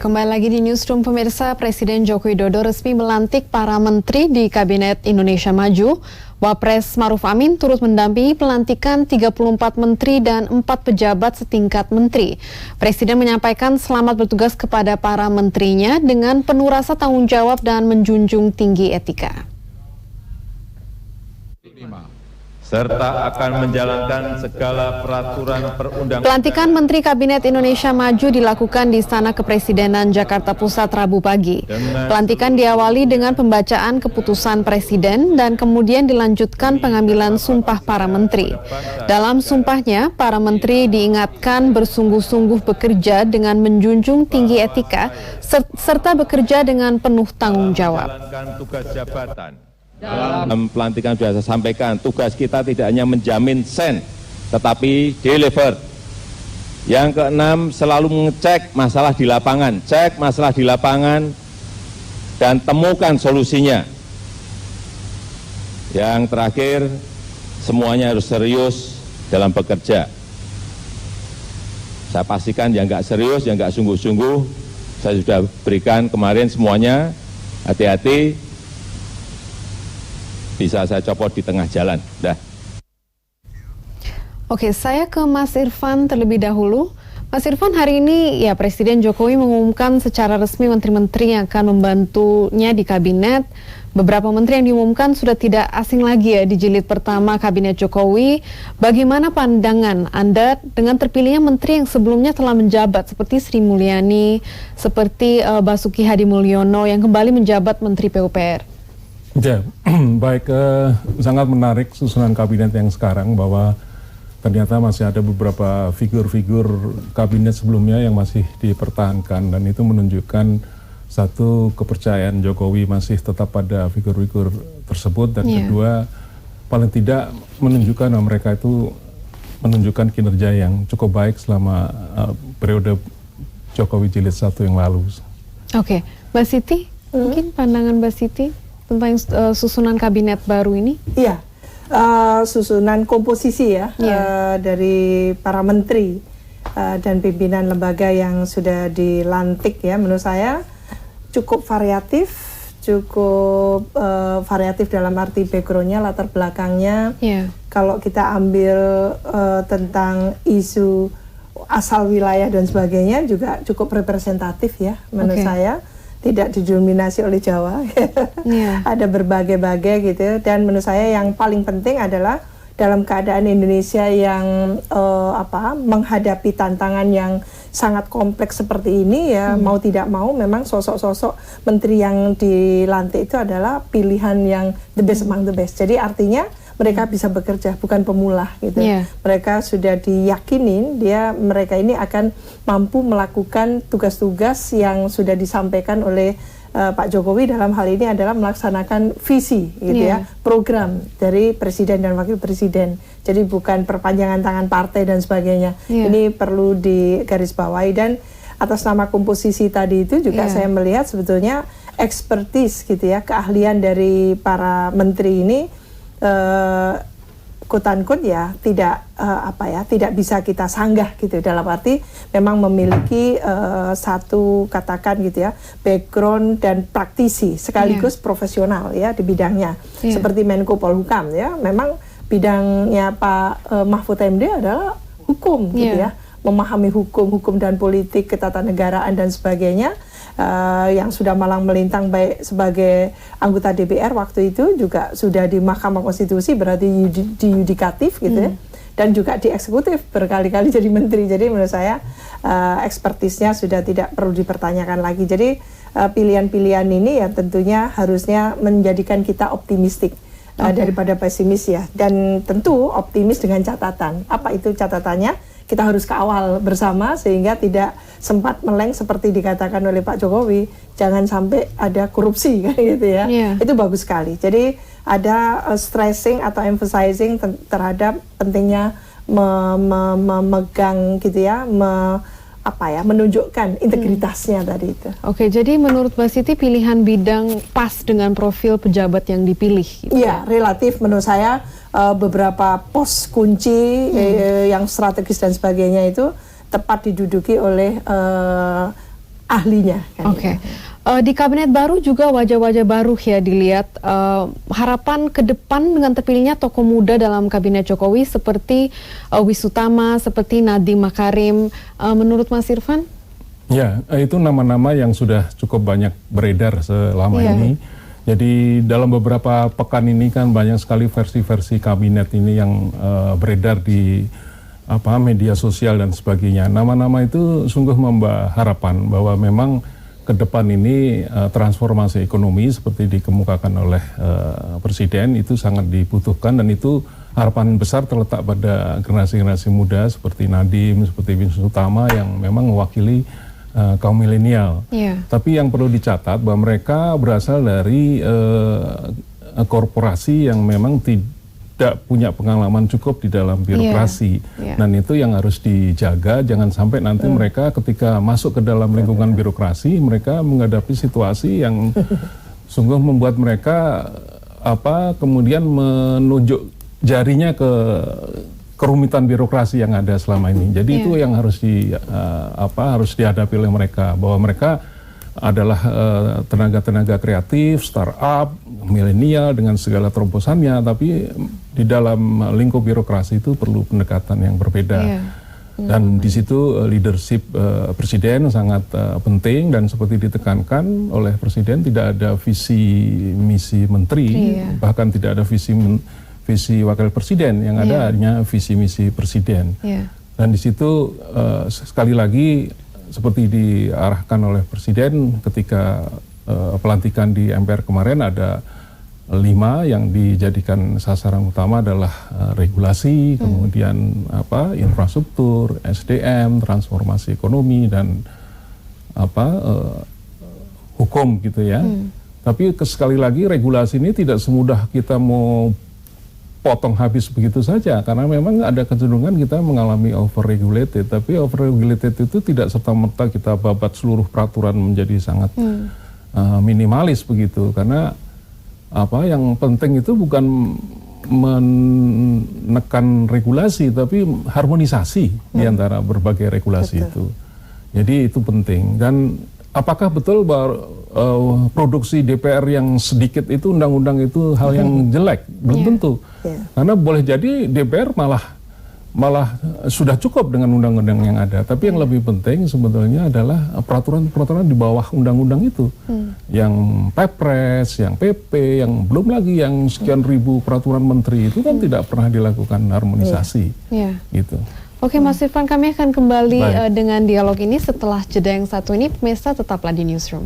Kembali lagi di Newsroom pemirsa, Presiden Joko Widodo resmi melantik para menteri di Kabinet Indonesia Maju. Wapres Maruf Amin turut mendampingi pelantikan 34 menteri dan 4 pejabat setingkat menteri. Presiden menyampaikan selamat bertugas kepada para menterinya dengan penuh rasa tanggung jawab dan menjunjung tinggi etika. Serta akan menjalankan segala peraturan perundang-undangan. Pelantikan Menteri Kabinet Indonesia Maju dilakukan di Istana Kepresidenan Jakarta Pusat Rabu pagi. Pelantikan diawali dengan pembacaan keputusan Presiden dan kemudian dilanjutkan pengambilan sumpah para menteri. Dalam sumpahnya, para menteri diingatkan bersungguh-sungguh bekerja dengan menjunjung tinggi etika serta bekerja dengan penuh tanggung jawab. Tugas jabatan. Dalam pelantikan sudah saya sampaikan, tugas kita tidak hanya menjamin sen, tetapi deliver. Yang keenam, selalu mengecek masalah di lapangan, cek masalah di lapangan dan temukan solusinya. Yang terakhir, semuanya harus serius dalam bekerja. Saya pastikan yang nggak serius, yang nggak sungguh-sungguh, saya sudah berikan kemarin semuanya, hati-hati. Bisa saya copot di tengah jalan. Dah. Oke, saya ke Mas Irfan terlebih dahulu. Mas Irfan, hari ini ya Presiden Jokowi mengumumkan secara resmi menteri-menteri yang akan membantunya di kabinet. Beberapa menteri yang diumumkan sudah tidak asing lagi ya di jilid pertama kabinet Jokowi. Bagaimana pandangan Anda dengan terpilihnya menteri yang sebelumnya telah menjabat seperti Sri Mulyani, seperti Basuki Hadi Mulyono yang kembali menjabat Menteri PUPR? Ya, baik, sangat menarik susunan kabinet yang sekarang bahwa ternyata masih ada beberapa figur-figur kabinet sebelumnya yang masih dipertahankan dan itu menunjukkan satu kepercayaan Jokowi masih tetap pada figur-figur tersebut dan kedua paling tidak menunjukkan bahwa mereka itu menunjukkan kinerja yang cukup baik selama periode Jokowi jilid 1 yang lalu. Oke, Mbak Siti, mungkin pandangan Mbak Siti tentang susunan kabinet baru ini? Iya, susunan komposisi ya dari para menteri dan pimpinan lembaga yang sudah dilantik ya, menurut saya cukup variatif, dalam arti backgroundnya, latar belakangnya. Kalau kita ambil tentang isu asal wilayah dan sebagainya juga cukup representatif ya, menurut saya. Tidak didominasi oleh Jawa, ada berbagai-bagai gitu. Dan menurut saya yang paling penting adalah dalam keadaan Indonesia yang menghadapi tantangan yang sangat kompleks seperti ini ya, mau tidak mau memang sosok-sosok menteri yang dilantik itu adalah pilihan yang the best among the best. Jadi artinya mereka bisa bekerja, bukan pemula gitu. Mereka sudah diyakinin mereka ini akan mampu melakukan tugas-tugas yang sudah disampaikan oleh Pak Jokowi dalam hal ini adalah melaksanakan visi gitu ya, program dari Presiden dan Wakil Presiden. Jadi bukan perpanjangan tangan partai dan sebagainya. Ini perlu digarisbawahi dan atas nama komposisi tadi itu juga saya melihat sebetulnya expertise gitu ya, keahlian dari para menteri ini quote-unquote ya tidak bisa kita sanggah gitu, dalam arti memang memiliki satu katakan gitu ya background dan praktisi sekaligus profesional ya di bidangnya, seperti Menko Polhukam ya, memang bidangnya Pak Mahfud MD adalah hukum gitu ya, memahami hukum dan politik, ketatanegaraan dan sebagainya. Yang sudah malang melintang baik sebagai anggota DPR waktu itu juga sudah di Mahkamah Konstitusi, berarti di yudikatif gitu ya, dan juga di eksekutif berkali-kali jadi menteri. Jadi menurut saya ekspertisnya sudah tidak perlu dipertanyakan lagi. Jadi pilihan-pilihan ini ya tentunya harusnya menjadikan kita optimistik daripada pesimis ya, dan tentu optimis dengan catatan. Apa itu catatannya? Kita harus kawal bersama sehingga tidak sempat meleng seperti dikatakan oleh Pak Jokowi, jangan sampai ada korupsi kan gitu ya. Itu bagus sekali. Jadi ada stressing atau emphasizing terhadap pentingnya memegang gitu ya, menunjukkan integritasnya tadi itu. Oke, jadi menurut Mbak Siti pilihan bidang pas dengan profil pejabat yang dipilih gitu? Iya, relatif menurut saya beberapa pos kunci yang strategis dan sebagainya itu tepat diduduki oleh ahlinya. Kan, Oke. Di kabinet baru juga wajah-wajah baru ya dilihat. Harapan ke depan dengan terpilihnya tokoh muda dalam kabinet Jokowi seperti Wisutama, seperti Nadiem Makarim. Menurut Mas Irfan? Ya, itu nama-nama yang sudah cukup banyak beredar selama ini. Jadi dalam beberapa pekan ini kan banyak sekali versi-versi kabinet ini yang beredar di media sosial dan sebagainya. Nama-nama itu sungguh membawa harapan bahwa memang ke depan ini transformasi ekonomi seperti dikemukakan oleh Presiden itu sangat dibutuhkan, dan itu harapan besar terletak pada generasi-generasi muda seperti Nadiem, seperti Wisutama yang memang mewakili kaum milenial. Tapi yang perlu dicatat bahwa mereka berasal dari korporasi yang memang tidak punya pengalaman cukup di dalam birokrasi. Dan itu yang harus dijaga, jangan sampai nanti mereka ketika masuk ke dalam lingkungan birokrasi, mereka menghadapi situasi yang sungguh membuat mereka kemudian menunjuk jarinya ke kerumitan birokrasi yang ada selama ini. Jadi itu yang harus harus dihadapi oleh mereka, bahwa mereka adalah tenaga-tenaga kreatif, startup, milenial dengan segala terobosannya, tapi di dalam lingkup birokrasi itu perlu pendekatan yang berbeda. Dan di situ leadership Presiden sangat penting, dan seperti ditekankan oleh Presiden tidak ada visi misi menteri, bahkan tidak ada visi wakil presiden, yang ada hanya visi misi presiden. Dan di situ sekali lagi seperti diarahkan oleh Presiden ketika pelantikan di MPR kemarin, ada 5 yang dijadikan sasaran utama adalah regulasi, kemudian infrastruktur, SDM, transformasi ekonomi, dan hukum gitu ya. Tapi sekali lagi regulasi ini tidak semudah kita mau potong habis begitu saja, karena memang ada kecenderungan kita mengalami over-regulated, tapi over-regulated itu tidak serta-merta kita babat seluruh peraturan menjadi sangat minimalis begitu, karena yang penting itu bukan menekan regulasi, tapi harmonisasi di antara berbagai regulasi itu. Jadi itu penting. Dan apakah betul bahwa produksi DPR yang sedikit itu, undang-undang itu hal yang jelek? Belum tentu. Karena boleh jadi DPR malah sudah cukup dengan undang-undang yang ada. Tapi yang lebih penting sebetulnya adalah peraturan-peraturan di bawah undang-undang itu. Yang Perpres, yang PP, yang belum lagi yang sekian ribu peraturan menteri itu kan tidak pernah dilakukan harmonisasi. Gitu. Oke, Mas Irfan, kami akan kembali dengan dialog ini setelah jeda yang satu ini. Pemirsa, tetaplah di Newsroom.